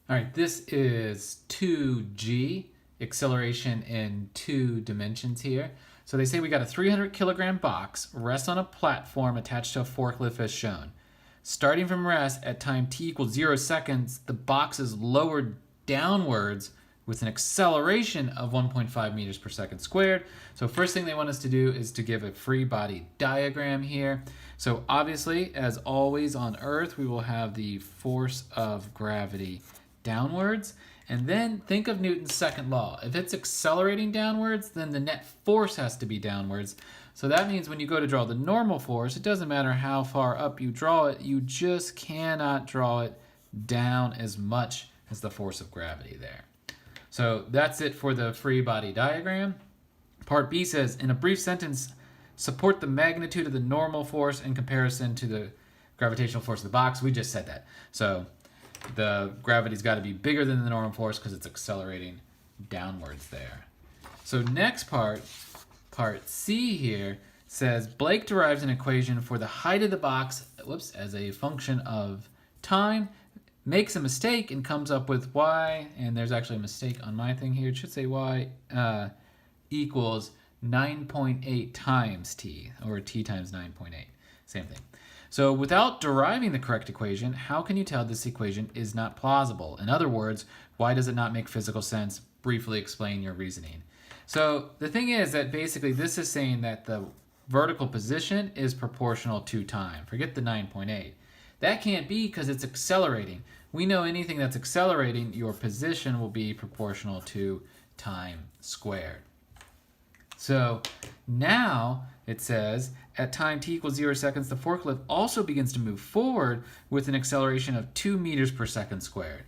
All right, this is 2G, acceleration in 2 dimensions here. So they say we got a 300 kilogram box, rests on a platform attached to a forklift as shown. Starting from rest at time t equals 0 seconds, the box is lowered downwards with an acceleration of 1.5 meters per second squared. So first thing they want us to do is to give a free body diagram here. So obviously, as always on Earth, we will have the force of gravity downwards. And then think of Newton's second law. If it's accelerating downwards, then the net force has to be downwards. So that means when you go to draw the normal force, it doesn't matter how far up you draw it, you just cannot draw it down as much as the force of gravity there. So that's it for the free body diagram. Part B says, in a brief sentence, support the magnitude of the normal force in comparison to the gravitational force of the box. We just said that. So the gravity's got to be bigger than the normal force because it's accelerating downwards there. So next part C here, says Blake derives an equation for the height of the box, as a function of time, makes a mistake and comes up with y, and there's actually a mistake on my thing here. It should say y equals 9.8 times t, or t times 9.8. Same thing. So without deriving the correct equation, how can you tell this equation is not plausible? In other words, why does it not make physical sense? Briefly explain your reasoning. So the thing is that basically this is saying that the vertical position is proportional to time. Forget the 9.8. That can't be because it's accelerating. We know anything that's accelerating, your position will be proportional to time squared. So now it says at time t equals 0 seconds, the forklift also begins to move forward with an acceleration of 2 meters per second squared,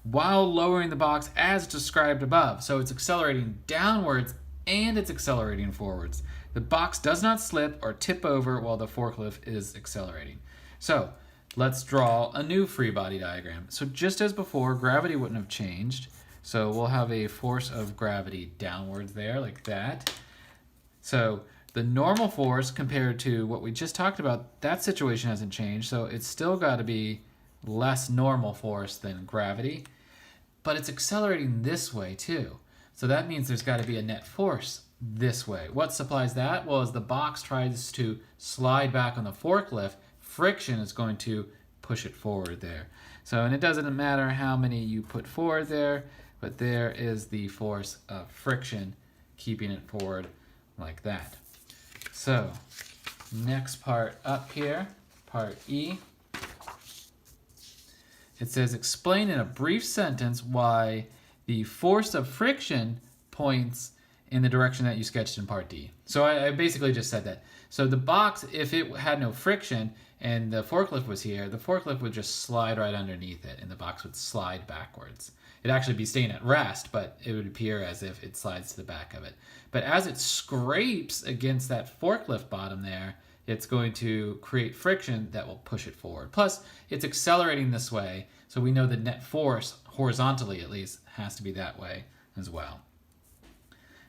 while lowering the box as described above. So it's accelerating downwards and it's accelerating forwards. The box does not slip or tip over while the forklift is accelerating. So let's draw a new free body diagram. So just as before, gravity wouldn't have changed. So we'll have a force of gravity downwards there, like that. So the normal force compared to what we just talked about, that situation hasn't changed. So it's still got to be less normal force than gravity. But it's accelerating this way too. So that means there's got to be a net force this way. What supplies that? Well, as the box tries to slide back on the forklift, friction is going to push it forward there. So, and it doesn't matter how many you put forward there, but there is the force of friction keeping it forward like that. So, next part up here, part E. It says, explain in a brief sentence why the force of friction points in the direction that you sketched in part D. So I basically just said that. So the box, if it had no friction and the forklift was here, the forklift would just slide right underneath it and the box would slide backwards. It'd actually be staying at rest, but it would appear as if it slides to the back of it. But as it scrapes against that forklift bottom there, it's going to create friction that will push it forward. Plus, it's accelerating this way, so we know the net force, horizontally at least, has to be that way as well.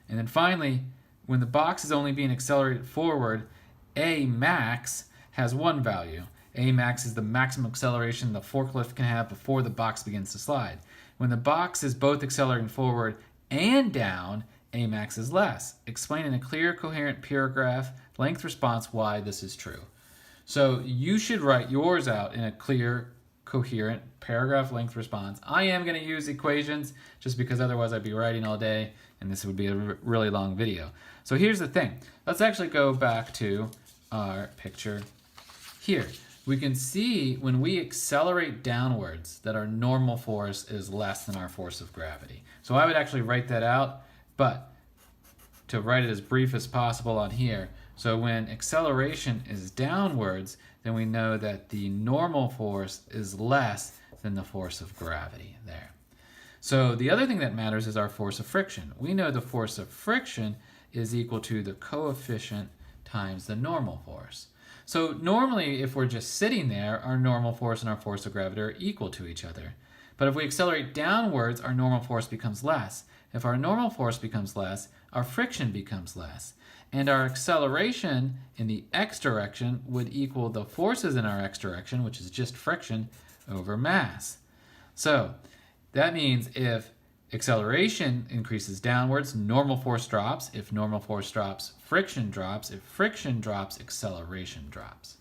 And then finally, when the box is only being accelerated forward, A max has one value. A max is the maximum acceleration the forklift can have before the box begins to slide. When the box is both accelerating forward and down, A max is less. Explain in a clear, coherent paragraph length response why this is true. So you should write yours out in a clear, coherent paragraph length response. I am going to use equations just because otherwise I'd be writing all day and this would be a really long video. So here's the thing. Let's actually go back to our picture here. We can see when we accelerate downwards that our normal force is less than our force of gravity. So I would actually write that out, but to write it as brief as possible on here. So when acceleration is downwards, then we know that the normal force is less than the force of gravity there. So the other thing that matters is our force of friction. We know the force of friction is equal to the coefficient times the normal force. So normally, if we're just sitting there, our normal force and our force of gravity are equal to each other. But if we accelerate downwards, our normal force becomes less. If our normal force becomes less, our friction becomes less. And our acceleration in the x direction would equal the forces in our x direction, which is just friction, over mass. So That means if acceleration increases downwards, normal force drops. If normal force drops, friction drops. If friction drops, acceleration drops.